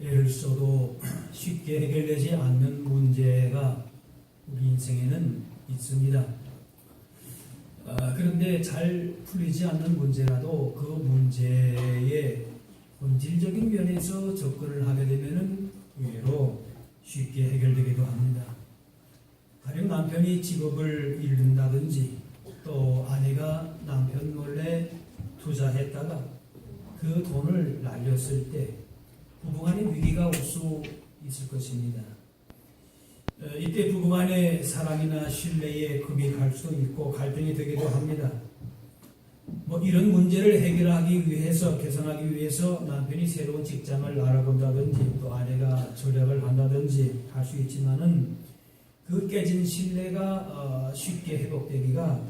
애를 써도 쉽게 해결되지 않는 문제가 우리 인생에는 있습니다. 그런데 잘 풀리지 않는 문제라도 그 문제의 본질적인 면에서 접근을 하게 되면 의외로 쉽게 해결되기도 합니다. 가령 남편이 직업을 잃는다든지 또 아내가 남편 몰래 투자했다가 그 돈을 날렸을 때 부부간의 위기가 올 수 있을 것입니다. 이때 부부간의 사랑이나 신뢰에 금이 갈 수도 있고 갈등이 되기도 합니다. 이런 문제를 해결하기 위해서, 개선하기 위해서 남편이 새로운 직장을 알아본다든지 또 아내가 절약을 한다든지 할 수 있지만은 그 깨진 신뢰가 쉽게 회복되기가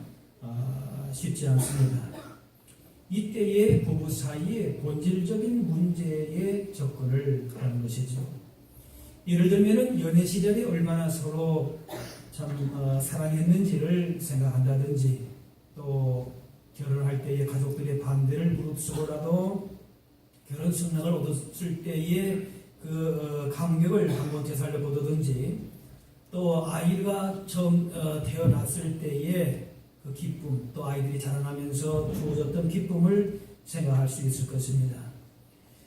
쉽지 않습니다. 이때의 부부 사이의 본질적인 문제에 접근을 하는 것이죠. 예를 들면 연애 시절에 얼마나 서로 참 사랑했는지를 생각한다든지 또 결혼할 때의 가족들의 반대를 무릅쓰고라도 결혼 승낙을 얻었을 때의 그 감격을 한번 되살려 보다든지 또 아이가 처음 태어났을 때의 그 기쁨, 또 아이들이 자라나면서 주어졌던 기쁨을 생각할 수 있을 것입니다.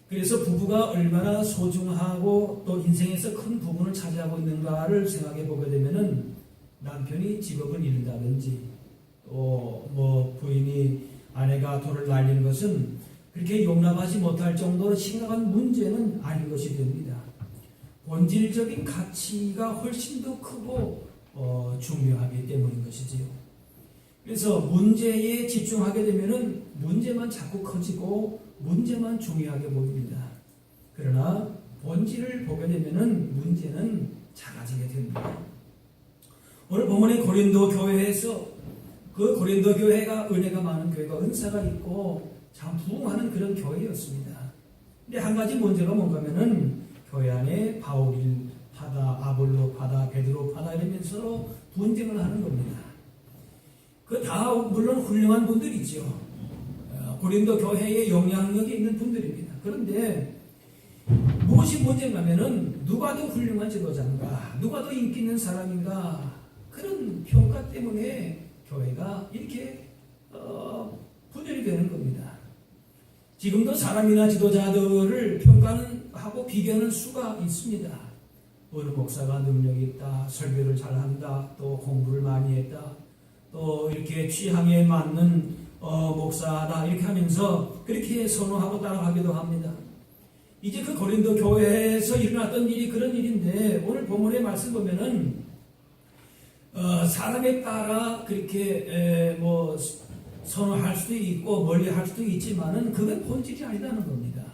그래서 부부가 얼마나 소중하고 또 인생에서 큰 부분을 차지하고 있는가를 생각해 보게 되면은 남편이 직업을 잃는다든지 또 부인이 아내가 돈을 날리는 것은 그렇게 용납하지 못할 정도로 심각한 문제는 아닌 것이 됩니다. 본질적인 가치가 훨씬 더 크고 중요하기 때문인 것이지요. 그래서 문제에 집중하게 되면은 문제만 자꾸 커지고 문제만 중요하게 보입니다. 그러나 본질을 보게 되면은 문제는 작아지게 됩니다. 오늘 본문의 고린도 교회에서 그 고린도 교회가 은혜가 많은 교회가 은사가 있고 참 부흥하는 그런 교회였습니다. 근데 한 가지 문제가 뭔가면은 교회 안에 바울이 파다, 아볼로 파다, 베드로 파다 이러면서 분쟁을 하는 겁니다. 그 다 물론 훌륭한 분들이죠. 고린도 교회에 영향력이 있는 분들입니다. 그런데 무엇이 문제냐면은 누가 더 훌륭한 지도자인가, 누가 더 인기 있는 사람인가 그런 평가 때문에 교회가 이렇게 분열이 되는 겁니다. 지금도 사람이나 지도자들을 평가는 하고 비교하는 수가 있습니다. 어느 목사가 능력이 있다, 설교를 잘한다, 또 공부를 많이 했다, 또 이렇게 취향에 맞는 목사다 이렇게 하면서 그렇게 선호하고 따라가기도 합니다. 이제 그 고린도 교회에서 일어났던 일이 그런 일인데 오늘 본문의 말씀 보면은 사람에 따라 그렇게 선호할 수도 있고 멀리 할 수도 있지만은 그건 본질이 아니라는 겁니다.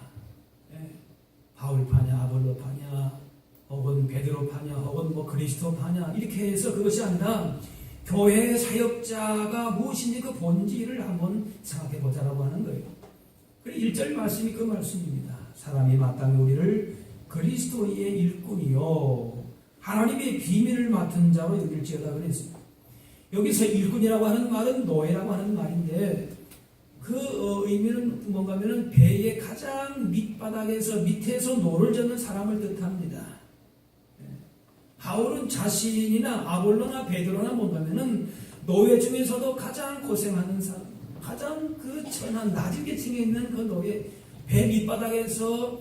바울파냐 아볼로파냐 혹은 베드로파냐 혹은 그리스도파냐 이렇게 해서 그것이 아니라 교회의 사역자가 무엇인지 그 본질을 한번 생각해 보자라고 하는 거예요. 그리고 1절 말씀이 그 말씀입니다. 사람이 마땅히 우리를 그리스도의 일꾼이요 하나님의 비밀을 맡은 자로 여길지어다 그랬습니다. 여기서 일꾼이라고 하는 말은 노예라고 하는 말인데 그 의미는 뭔가 하면은 배의 가장 밑바닥에서 밑에서 노를 젓는 사람을 뜻합니다. 바울은 자신이나 아볼로나 베드로나 뭔가면은 노예 중에서도 가장 고생하는 사람, 가장 그 천한 낮은 계층에 있는 그 노예, 배 밑바닥에서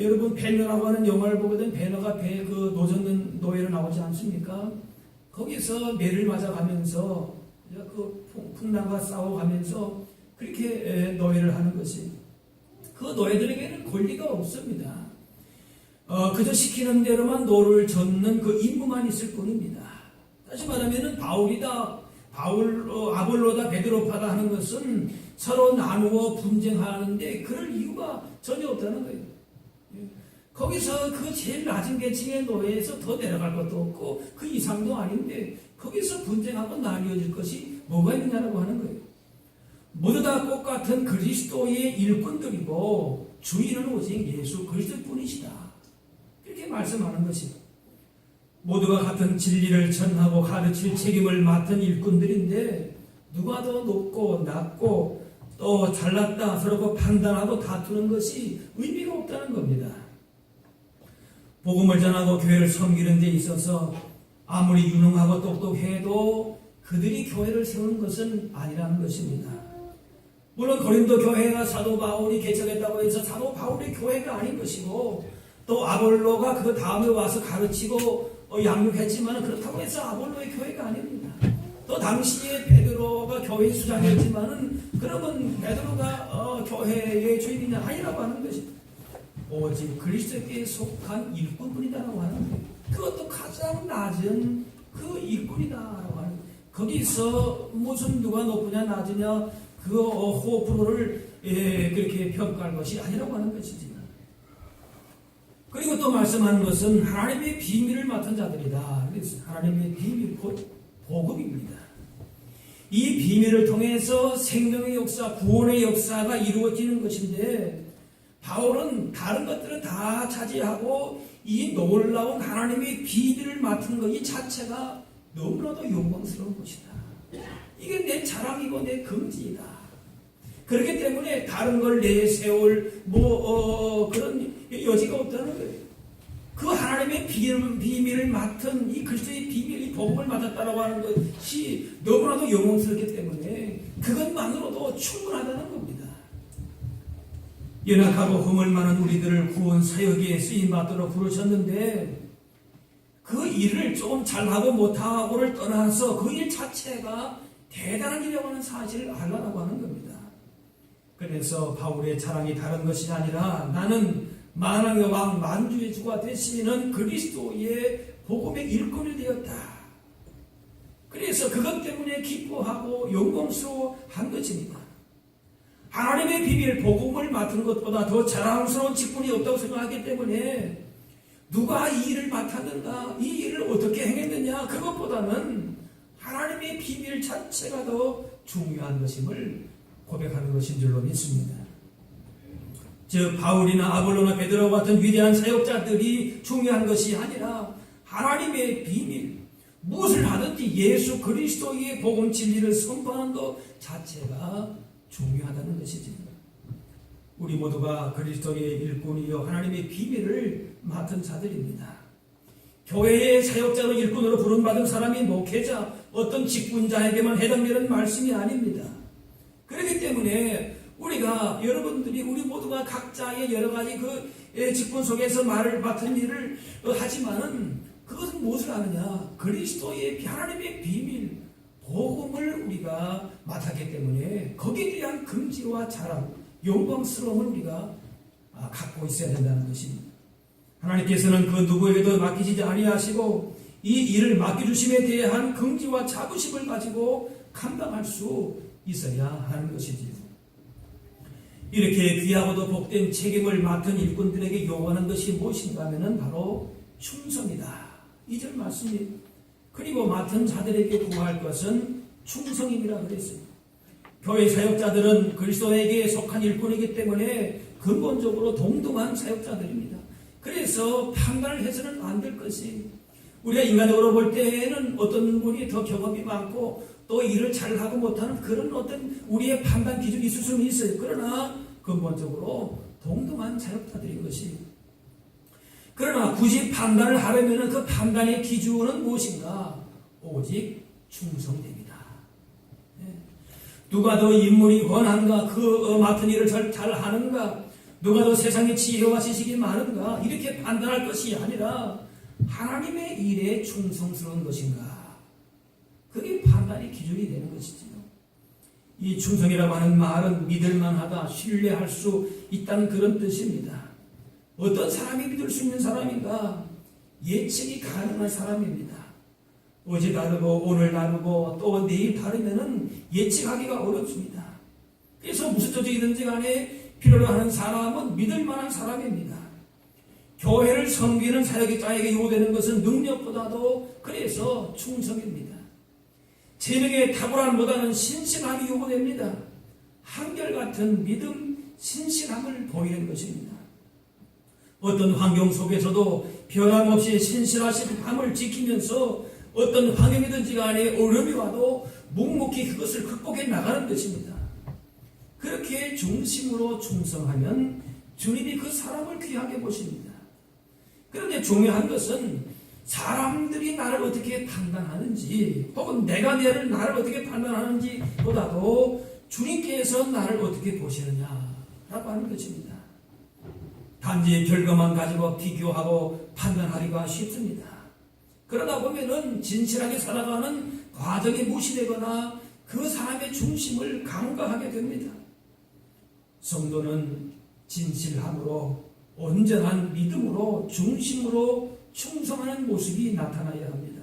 여러분 배너라고 하는 영화를 보거든 배너가 배 그 노젓는 노예로 나오지 않습니까? 거기서 매를 맞아가면서 그 풍랑과 싸워가면서 그렇게 노예를 하는 것이 그 노예들에게는 권리가 없습니다. 그저 시키는 대로만 노를 젓는 그 임무만 있을 뿐입니다. 다시 말하면은 아볼로다 베드로파다 하는 것은 서로 나누어 분쟁하는데 그럴 이유가 전혀 없다는 거예요. 거기서 그 제일 낮은 계층의 노예에서 더 내려갈 것도 없고 그 이상도 아닌데 거기서 분쟁하고 나뉘어질 것이 뭐가 있느냐라고 하는 거예요. 모두 다 똑같은 그리스도의 일꾼들이고 주인은 오직 예수 그리스도뿐이시다. 이렇게 말씀하는 것입니다. 모두가 같은 진리를 전하고 가르칠 책임을 맡은 일꾼들인데 누가 더 높고 낮고 또 또 잘났다 서로 판단하고 다투는 것이 의미가 없다는 겁니다. 복음을 전하고 교회를 섬기는 데 있어서 아무리 유능하고 똑똑해도 그들이 교회를 세우는 것은 아니라는 것입니다. 물론 고린도 교회가 사도 바울이 개척했다고 해서 사도 바울의 교회가 아닌 것이고, 또 아볼로가 그 다음에 와서 가르치고 양육했지만 그렇다고 해서 아볼로의 교회가 아닙니다. 또 당시에 베드로가 교회 수장이었지만은 그러면 베드로가 교회의 주인이냐 아니라고 하는 것입니다. 오직 그리스도께 속한 일꾼뿐이다라고 하는 거예요. 그것도 가장 낮은 그 일꾼이다라고 하는 거예요. 거기서 무슨 누가 높으냐 낮으냐 그 호불호를 그렇게 평가할 것이 아니라고 하는 것이지. 그리고 또 말씀하는 것은 하나님의 비밀을 맡은 자들이다. 그래서 하나님의 비밀 곧 복음입니다. 이 비밀을 통해서 생명의 역사, 구원의 역사가 이루어지는 것인데, 바울은 다른 것들은 다 차지하고 이 놀라운 하나님의 비밀을 맡은 것 이 자체가 너무나도 영광스러운 것이다. 이게 내 자랑이고 내 긍지이다. 그렇기 때문에 다른 걸 내세울 그런 여지가 없다는 거예요. 그 하나님의 비밀을 맡은 이 그리스도의 비밀, 이 복음을 맡았다라고 하는 것이 너무나도 영광스럽기 때문에 그것만으로도 충분하다는 겁니다. 연약하고 허물 많은 우리들을 구원 사역에 쓰임 받도록 부르셨는데, 그 일을 조금 잘하고 못하고를 떠나서 그 일 자체가 대단한 일이라고 하는 사실을 알라고 하는 겁니다. 그래서 바울의 자랑이 다른 것이 아니라 나는 만왕의 왕 만주의 주가 되시는 그리스도의 복음의 일꾼이 되었다. 그래서 그것 때문에 기뻐하고 영광스러워한 것입니다. 하나님의 비밀 복음을 맡은 것보다 더 자랑스러운 직분이 없다고 생각하기 때문에 누가 이 일을 맡았는가, 이 일을 어떻게 행했느냐, 그것보다는 하나님의 비밀 자체가 더 중요한 것임을 고백하는 것인 줄로 믿습니다. 즉 바울이나 아볼로나 베드로 같은 위대한 사역자들이 중요한 것이 아니라 하나님의 비밀, 무엇을 하든지 예수 그리스도의 복음 진리를 선포하는 것 자체가 중요하다는 것이지. 우리 모두가 그리스도의 일꾼이요 하나님의 비밀을 맡은 자들입니다. 교회의 사역자로 일꾼으로 부름받은 사람이 목회자, 어떤 직분자에게만 해당되는 말씀이 아닙니다. 그렇기 때문에 우리가 여러분들이 우리 모두가 각자의 여러 가지 그 직분 속에서 말을 맡은 일을 하지만은 그것은 무엇을 하느냐? 그리스도의 하나님의 비밀, 복음을 우리가 맡았기 때문에 거기에 대한 긍지와 자랑, 영광스러움을 우리가 갖고 있어야 된다는 것입니다. 하나님께서는 그 누구에게도 맡기지 아니하시고 이 일을 맡겨주심에 대한 긍지와 자부심을 가지고 감당할 수 있어야 하는 것이지요. 이렇게 귀하고도 복된 책임을 맡은 일꾼들에게 요구하는 것이 무엇인가 하면 바로 충성이다. 2절 말씀이. 그리고 맡은 자들에게 구할 것은 충성임이라 그랬어요. 교회 사역자들은 그리스도에게 속한 일꾼이기 때문에 근본적으로 동등한 사역자들입니다. 그래서 판단을 해서는 안 될 것이, 우리가 인간적으로 볼 때에는 어떤 분이 더 경험이 많고 또 일을 잘하고 못하는 그런 어떤 우리의 판단 기준이 있을 수는 있어요. 그러나 근본적으로 동등한 사역자들인 것이. 그러나 굳이 판단을 하려면 그 판단의 기준은 무엇인가? 오직 충성됩니다. 누가 더 인물이 권한가, 그 맡은 일을 잘 하는가, 누가 더 세상의 지혜와 지식이 많은가, 이렇게 판단할 것이 아니라 하나님의 일에 충성스러운 것인가, 그게 판단의 기준이 되는 것이지요. 이 충성이라고 하는 말은 믿을만하다, 신뢰할 수 있다는 그런 뜻입니다. 어떤 사람이 믿을 수 있는 사람인가? 예측이 가능한 사람입니다. 어제 다르고 오늘 다르고 또 내일 다르면은 예측하기가 어렵습니다. 그래서 무슨 조직이든지 간에 필요로 하는 사람은 믿을 만한 사람입니다. 교회를 섬기는 사역자에게 요구되는 것은 능력보다도 그래서 충성입니다. 재능의 탁월함보다는 신실함이 요구됩니다. 한결같은 믿음, 신실함을 보이는 것입니다. 어떤 환경 속에서도 변함없이 신실하신 함을 지키면서 어떤 환경이든지 간에 어려움이 와도 묵묵히 그것을 극복해 나가는 것입니다. 그렇게 중심으로 충성하면 주님이 그 사람을 귀하게 보십니다. 그런데 중요한 것은 사람들이 나를 어떻게 판단하는지 혹은 내가 나를 어떻게 판단하는지 보다도 주님께서 나를 어떻게 보시느냐라고 하는 것입니다. 단지 결과만 가지고 비교하고 판단하기가 쉽습니다. 그러다 보면은 진실하게 살아가는 과정이 무시되거나 그 사람의 중심을 간과하게 됩니다. 성도는 진실함으로 온전한 믿음으로 중심으로 충성하는 모습이 나타나야 합니다.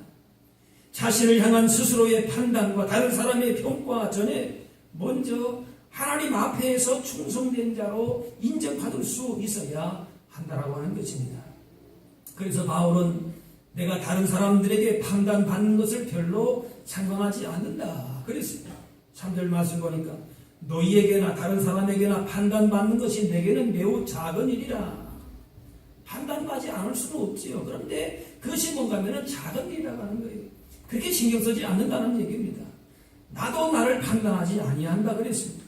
자신을 향한 스스로의 판단과 다른 사람의 평가 전에 먼저 하나님 앞에서 충성된 자로 인정받을 수 있어야 한다라고 하는 것입니다. 그래서 바울은 내가 다른 사람들에게 판단받는 것을 별로 상관하지 않는다 그랬습니다. 3절 말씀 보니까 너희에게나 다른 사람에게나 판단받는 것이 내게는 매우 작은 일이라. 판단받지 않을 수는 없지요. 그런데 그것이 뭔가 하면 작은 일이라고 하는 거예요. 그렇게 신경 쓰지 않는다는 얘기입니다. 나도 나를 판단하지 아니한다 그랬습니다.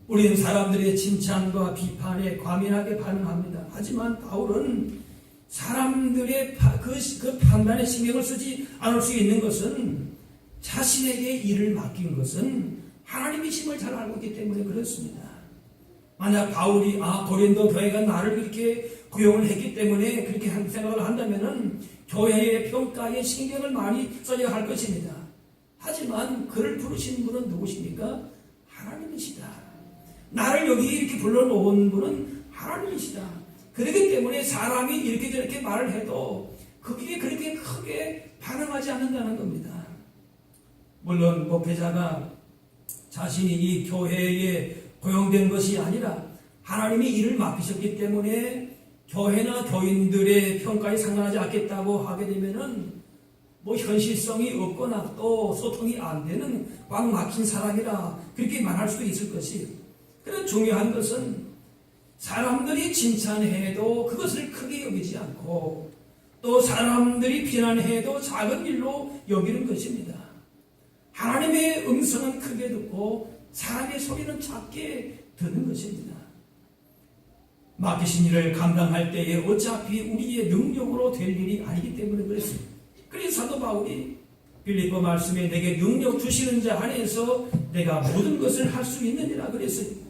우리는 사람들의 칭찬과 비판에 과민하게 반응합니다. 하지만 바울은 사람들의 그 판단에 신경을 쓰지 않을 수 있는 것은 자신에게 일을 맡긴 것은 하나님이심을 잘 알고 있기 때문에 그렇습니다. 만약 바울이 고린도 교회가 나를 이렇게 고용을 했기 때문에 그렇게 생각을 한다면은 교회의 평가에 신경을 많이 써야 할 것입니다. 하지만 그를 부르신 분은 누구십니까? 하나님이시다. 나를 여기 이렇게 불러놓은 분은 하나님이시다. 그렇기 때문에 사람이 이렇게 저렇게 말을 해도 그게 그렇게 크게 반응하지 않는다는 겁니다. 물론 목회자가 자신이 이 교회에 고용된 것이 아니라 하나님이 일을 맡기셨기 때문에 교회나 교인들의 평가에 상관하지 않겠다고 하게 되면은 현실성이 없거나 또 소통이 안 되는 꽉 막힌 사람이라 그렇게 말할 수도 있을 것이에요. 그런데 중요한 것은 사람들이 칭찬해도 그것을 크게 여기지 않고 또 사람들이 비난해도 작은 일로 여기는 것입니다. 하나님의 음성은 크게 듣고 사람의 소리는 작게 듣는 것입니다. 맡기신 일을 감당할 때에 어차피 우리의 능력으로 될 일이 아니기 때문에 그랬습니다. 그래서 사도 바울이 빌립보 말씀에 내게 능력 주시는 자 안에서 내가 모든 것을 할 수 있느니라 그랬어요.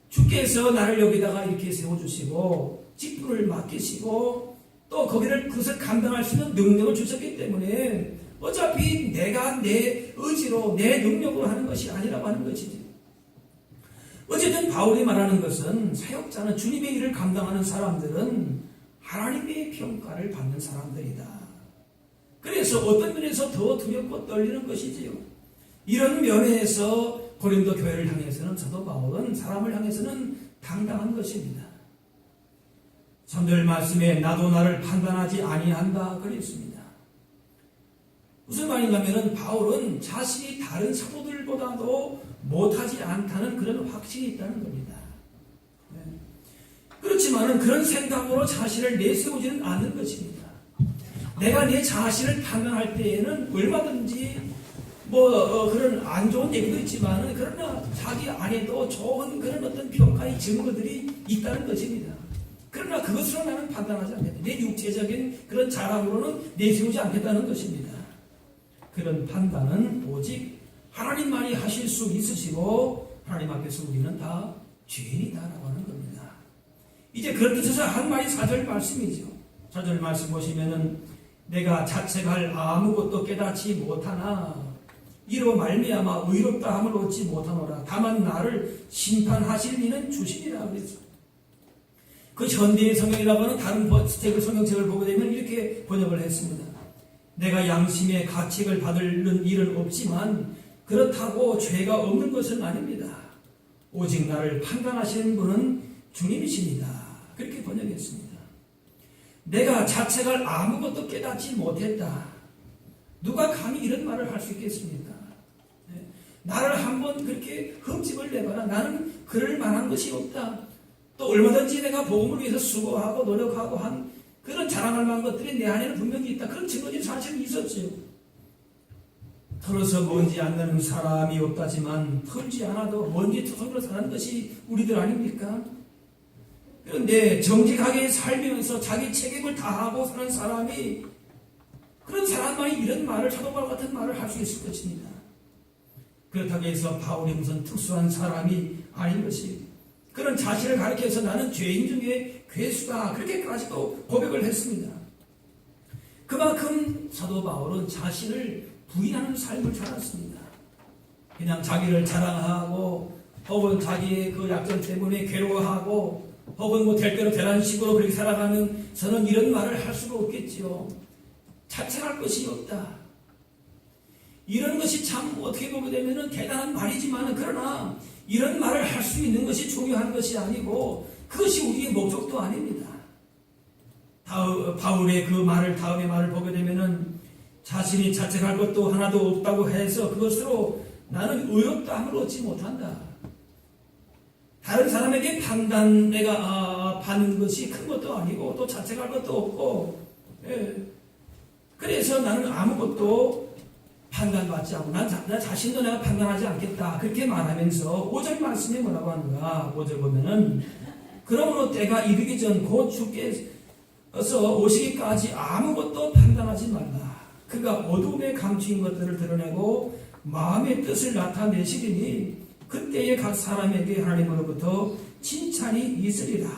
주께서 나를 여기다가 이렇게 세워주시고 직분을 맡기시고 또 거기를 그것을 감당할 수 있는 능력을 주셨기 때문에 어차피 내가 내 의지로 내 능력으로 하는 것이 아니라고 하는 것이지. 어쨌든 바울이 말하는 것은 사역자는 주님의 일을 감당하는 사람들은 하나님의 평가를 받는 사람들이다. 그래서 어떤 면에서 더 두렵고 떨리는 것이지요. 이런 면에서 고린도 교회를 향해서는 사도 바울은 사람을 향해서는 당당한 것입니다. 3절 말씀에 나도 나를 판단하지 아니한다 그랬습니다. 무슨 말인가면은 바울은 자신이 다른 사도들보다도 못하지 않다는 그런 확신이 있다는 겁니다. 그렇지만은 그런 생각으로 자신을 내세우지는 않는 것입니다. 내가 내 자신을 판단할 때에는 얼마든지 그런 안 좋은 얘기도 있지만은 그러나 자기 안에도 좋은 그런 어떤 평가의 증거들이 있다는 것입니다. 그러나 그것으로 나는 판단하지 않겠다. 내 육체적인 그런 자랑으로는 내세우지 않겠다는 것입니다. 그런 판단은 오직 하나님만이 하실 수 있으시고 하나님 앞에서 우리는 다 죄인이다라고 하는 겁니다. 이제 그런 뜻에서 한 말이 4절 말씀이죠. 4절 말씀 보시면은 내가 자책할 아무것도 깨닫지 못하나 이로 말미암아 의롭다 함을 얻지 못하노라. 다만 나를 심판하실 이는 주시리라 그랬어. 그 현대의 성경이라고 하는 다른 성경책을 보게 되면 이렇게 번역을 했습니다. 내가 양심의 가책을 받을 일은 없지만 그렇다고 죄가 없는 것은 아닙니다. 오직 나를 판단하시는 분은 주님이십니다. 그렇게 번역했습니다. 내가 자책할 아무것도 깨닫지 못했다. 누가 감히 이런 말을 할 수 있겠습니까? 나를 한번 그렇게 흠집을 내거나 나는 그럴 만한 것이 없다. 또 얼마든지 내가 복음을 위해서 수고하고 노력하고 한 그런 자랑할 만한 것들이 내 안에는 분명히 있다. 그런 증거들이 사실은 있었죠. 털어서 먼지 않는 사람이 없다지만 털지 않아도 먼지 투성으로 사는 것이 우리들 아닙니까? 그런데 정직하게 살면서 자기 책임을 다하고 사는 사람이, 그런 사람만이 이런 말을, 사도 바울 같은 말을 할 수 있을 것입니다. 그렇다고 해서 바울이 무슨 특수한 사람이 아닌 것이, 그런 자신을 가리켜서 나는 죄인 중에 괴수다, 그렇게까지도 고백을 했습니다. 그만큼 사도 바울은 자신을 부인하는 삶을 살았습니다. 그냥 자기를 자랑하고, 혹은 자기의 그 약점 때문에 괴로워하고, 혹은 뭐 될 대로 되라는 식으로 그렇게 살아가는 저는 이런 말을 할 수가 없겠지요. 자책할 것이 없다. 이런 것이 참 어떻게 보게 되면 대단한 말이지만, 그러나 이런 말을 할 수 있는 것이 중요한 것이 아니고 그것이 우리의 목적도 아닙니다. 바울의 그 말을, 다음의 말을 보게 되면 자신이 자책할 것도 하나도 없다고 해서 그것으로 나는 의롭다함을 얻지 못한다. 다른 사람에게 판단 내가 받는 것이 큰 것도 아니고 또 자책할 것도 없고, 그래서 나는 아무것도 판단받지 않고 나 자신도 내가 판단하지 않겠다, 그렇게 말하면서 5절 말씀에 뭐라고 하는가. 5절 보면은 그러므로 때가 이르기 전 곧 주께서 오시기까지 아무것도 판단하지 말라. 그가 어둠에 감추인 것들을 드러내고 마음의 뜻을 나타내시리니 그때에 각 사람에게 하나님으로부터 칭찬이 있으리라.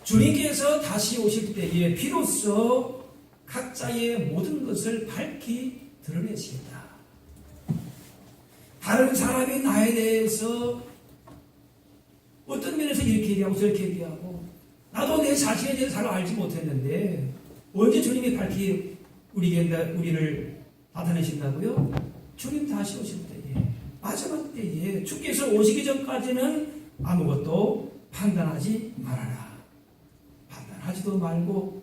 주님께서 다시 오실 때에 비로소 각자의 모든 것을 밝히 드러내시겠다. 다른 사람이 나에 대해서 어떤 면에서 이렇게 얘기하고 저렇게 얘기하고, 나도 내 자신에 대해서 잘 알지 못했는데 언제 주님이 밝히 우리를 나타내신다고요? 주님 다시 오실 때에, 마지막 때에, 주께서 오시기 전까지는 아무것도 판단하지 말아라. 판단하지도 말고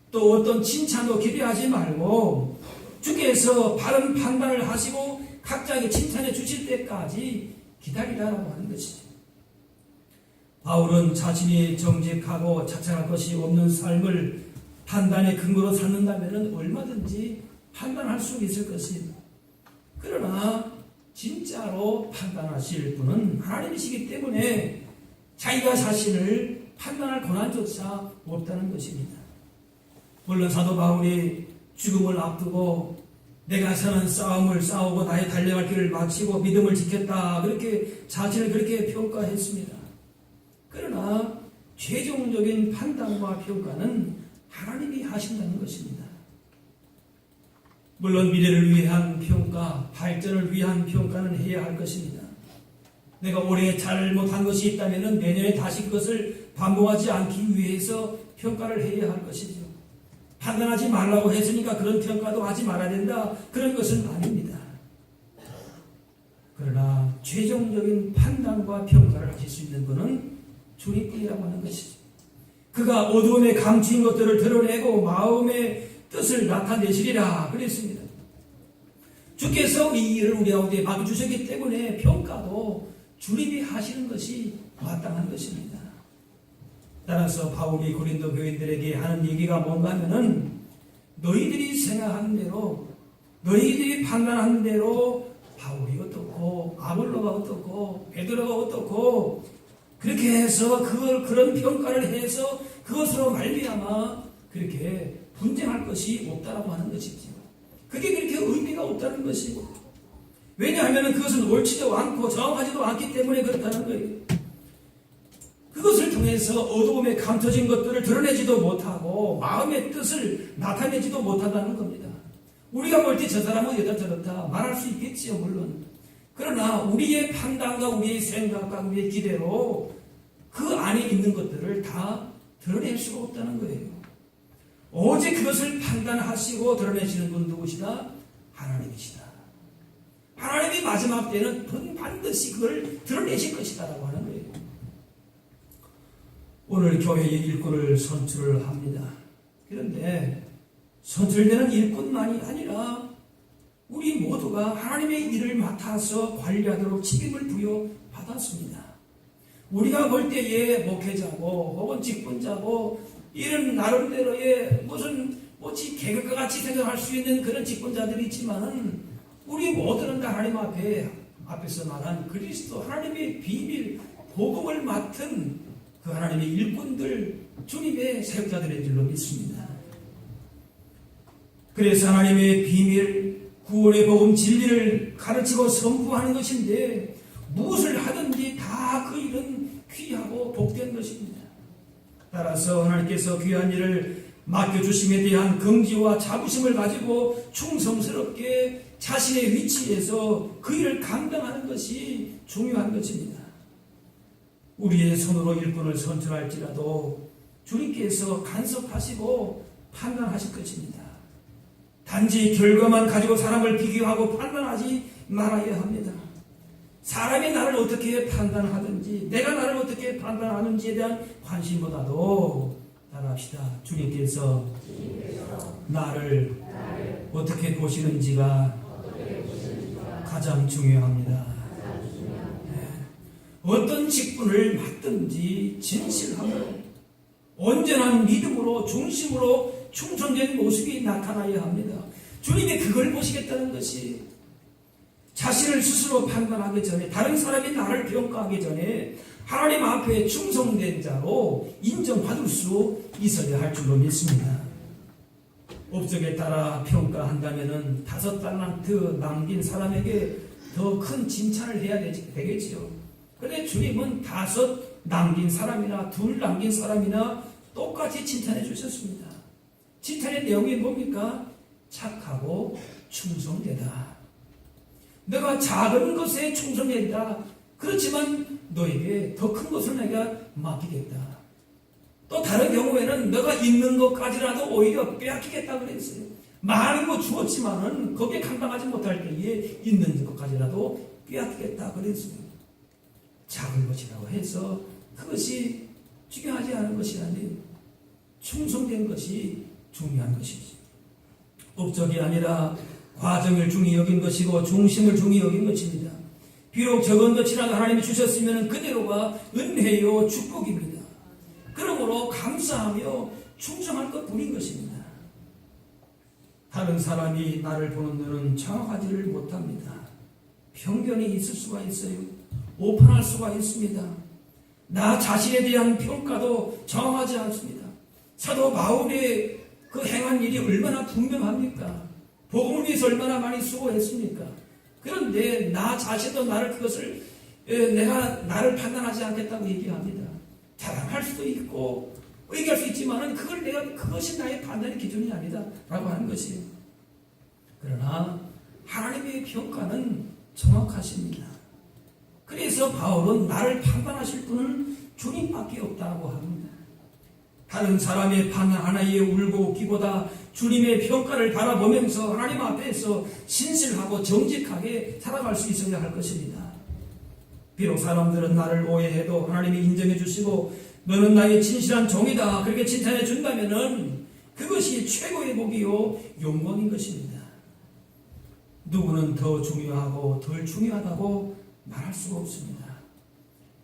또 어떤 칭찬도 기대하지 말고 주께서 바른 판단을 하시고 각자에게 칭찬해 주실 때까지 기다리라라고 하는 것이죠. 바울은 자신이 정직하고 자책할 것이 없는 삶을 판단의 근거로 삼는다면 얼마든지 판단할 수 있을 것입니다. 그러나 진짜로 판단하실 분은 하나님이시기 때문에 자기가 자신을 판단할 권한조차 없다는 것입니다. 물론 사도 바울이 죽음을 앞두고 내가 사는 싸움을 싸우고 나의 달려갈 길을 마치고 믿음을 지켰다, 그렇게 자신을 그렇게 평가했습니다. 그러나 최종적인 판단과 평가는 하나님이 하신다는 것입니다. 물론 미래를 위한 평가, 발전을 위한 평가는 해야 할 것입니다. 내가 올해 잘못한 것이 있다면 내년에 다시 그것을 반복하지 않기 위해서 평가를 해야 할 것이죠. 판단하지 말라고 했으니까 그런 평가도 하지 말아야 된다, 그런 것은 아닙니다. 그러나 최종적인 판단과 평가를 하실 수 있는 분은 주님뿐이라고 하는 것이죠. 그가 어두움에 감추인 것들을 드러내고 마음의 뜻을 나타내시리라 그랬습니다. 주께서 이 일을 우리 가운데 맡겨주셨기 때문에 평가도 주님이 하시는 것이 마땅한 것입니다. 따라서 바울이 고린도 교인들에게 하는 얘기가 뭔가 하면은, 너희들이 생각하는 대로, 너희들이 판단하는 대로 바울이 어떻고 아볼로가 어떻고 베드로가 어떻고 그렇게 해서 그런 평가를 해서 그것으로 말미암아 그렇게 분쟁할 것이 없다라고 하는 것이죠. 그게 그렇게 의미가 없다는 것이고, 왜냐하면 그것은 옳지도 않고 정확하지도 않기 때문에 그렇다는 거예요. 그것을 통해서 어두움에 감춰진 것들을 드러내지도 못하고 마음의 뜻을 나타내지도 못한다는 겁니다. 우리가 볼 때 저 사람은 여자 저렇다 말할 수 있겠지요, 물론. 그러나 우리의 판단과 우리의 생각과 우리의 기대로 그 안에 있는 것들을 다 드러낼 수가 없다는 거예요. 오직 그것을 판단하시고 드러내시는 분 누구시다? 하나님이시다. 하나님이 마지막 때는 반드시 그걸 드러내실 것이다 라고 하는 거예요. 오늘 교회의 일꾼을 선출을 합니다. 그런데 선출되는 일꾼만이 아니라 우리 모두가 하나님의 일을 맡아서 관리하도록 책임을 부여받았습니다. 우리가 볼 때에 목회자고 혹은 직분자고 이런 나름대로의 무슨 뭐지 계급과 같이 생각할 수 있는 그런 직분자들이 있지만은 우리 모두는 다 하나님 앞에서 말한 그리스도 하나님의 비밀 복음을 맡은 그 하나님의 일꾼들 주님의 사역자들인 줄로 믿습니다. 그래서 하나님의 비밀 구원의 복음 진리를 가르치고 선포하는 것인데 무엇을 하든지 다 그 일은 귀하고 복된 것입니다. 따라서 하나님께서 귀한 일을 맡겨주심에 대한 긍지와 자부심을 가지고 충성스럽게 자신의 위치에서 그 일을 감당하는 것이 중요한 것입니다. 우리의 손으로 일꾼을 선출할지라도 주님께서 간섭하시고 판단하실 것입니다. 단지 결과만 가지고 사람을 비교하고 판단하지 말아야 합니다. 사람이 나를 어떻게 판단하든지 내가 나를 어떻게 판단하는지에 대한 관심보다도 따라합시다. 주님께서 나를 어떻게 보시는지가 가장 중요합니다. 네. 어떤 직분을 맡든지 진실함으로 온전한 믿음으로 중심으로 충성된 모습이 나타나야 합니다. 주님이 그걸 보시겠다는 것이 자신을 스스로 판단하기 전에 다른 사람이 나를 평가하기 전에 하나님 앞에 충성된 자로 인정받을 수 있어야 할 줄로 믿습니다. 업적에 따라 평가한다면 5달란트 남긴 사람에게 더 큰 칭찬을 해야 되겠지요. 그런데 주님은 5 남긴 사람이나 2 남긴 사람이나 똑같이 칭찬해 주셨습니다. 칭찬의 내용이 뭡니까? 착하고 충성되다. 내가 작은 것에 충성된다. 그렇지만 너에게 더 큰 것을 내가 맡기겠다. 또 다른 경우에는 너가 있는 것까지라도 오히려 빼앗기겠다 그랬어요. 많은 거 주었지만은 거기에 감당하지 못할 때에 있는 것까지라도 빼앗기겠다 그랬어요. 작은 것이라고 해서 그것이 중요하지 않은 것이 아니에요. 충성된 것이 중요한 것이지. 업적이 아니라 과정을 중히 여긴 것이고 중심을 중히 여긴 것입니다. 비록 적은 것이라도 하나님이 주셨으면 그대로가 은혜요 축복입니다. 그러므로 감사하며 충성할 것뿐인 것입니다. 다른 사람이 나를 보는 눈은 정확하지를 못합니다. 편견이 있을 수가 있어요. 오판할 수가 있습니다. 나 자신에 대한 평가도 정확하지 않습니다. 사도 바울의 그 행한 일이 얼마나 분명합니까? 복음을 위해서 얼마나 많이 수고했습니까? 그런데 나 자신도 그것을 내가 나를 판단하지 않겠다고 얘기합니다. 자랑할 수도 있고 얘기할 수 있지만은 그것이 나의 판단의 기준이 아니다 라고 하는 것이에요. 그러나 하나님의 평가는 정확하십니다. 그래서 바울은 나를 판단하실 분은 주님밖에 없다고 합니다. 다른 사람의 판단 하나에 울고 웃기보다 주님의 평가를 바라보면서 하나님 앞에서 신실하고 정직하게 살아갈 수 있어야 할 것입니다. 비록 사람들은 나를 오해해도 하나님이 인정해 주시고 너는 나의 진실한 종이다 그렇게 칭찬해 준다면은 그것이 최고의 복이요 영광인 것입니다. 누구는 더 중요하고 덜 중요하다고 말할 수가 없습니다.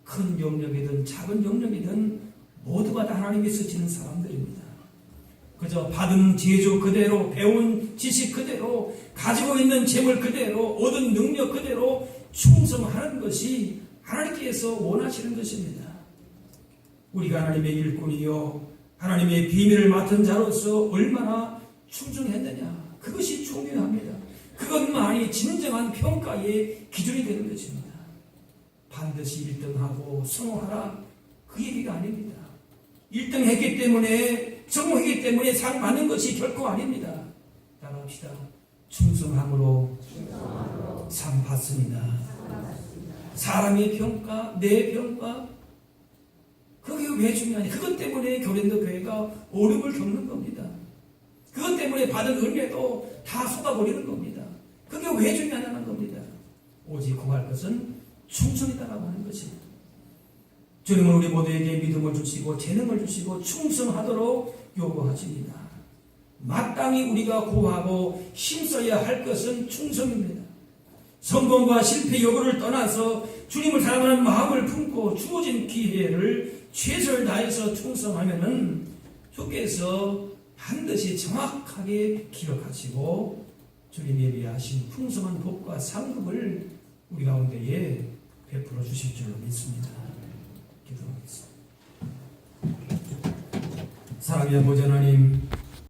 큰 영역이든 작은 영역이든 모두가 다 하나님이 쓰시는 사람들입니다. 그저 받은 제조 그대로, 배운 지식 그대로, 가지고 있는 재물 그대로, 얻은 능력 그대로 충성하는 것이 하나님께서 원하시는 것입니다. 우리가 하나님의 일꾼이요 하나님의 비밀을 맡은 자로서 얼마나 충성했느냐, 그것이 중요합니다. 그것만이 진정한 평가의 기준이 되는 것입니다. 반드시 1등하고 성공하라, 그 얘기가 아닙니다. 1등 했기 때문에, 성공했기 때문에 상 받는 것이 결코 아닙니다. 따라합시다. 충성함으로 상 받습니다. 사람의 평가, 내 평가, 그게 왜 중요하냐? 그것 때문에 고린도 교회가 어려움을 겪는 겁니다. 그것 때문에 받은 은혜도 다 쏟아버리는 겁니다. 그게 왜 중요하냐는 겁니다. 오직 구할 것은 충성이다라고 하는 것입니다. 주님은 우리 모두에게 믿음을 주시고 재능을 주시고 충성하도록 요구하십니다. 마땅히 우리가 구하고 힘써야 할 것은 충성입니다. 성공과 실패 여부를 떠나서 주님을 사랑하는 마음을 품고 주어진 기회를 최선을 다해서 충성하면은 주께서 반드시 정확하게 기억하시고 주님 예비하신 풍성한 복과 상급을 우리 가운데에 베풀어 주실 줄로 믿습니다. 기도하겠습니다. 사랑의 아버지 하나님,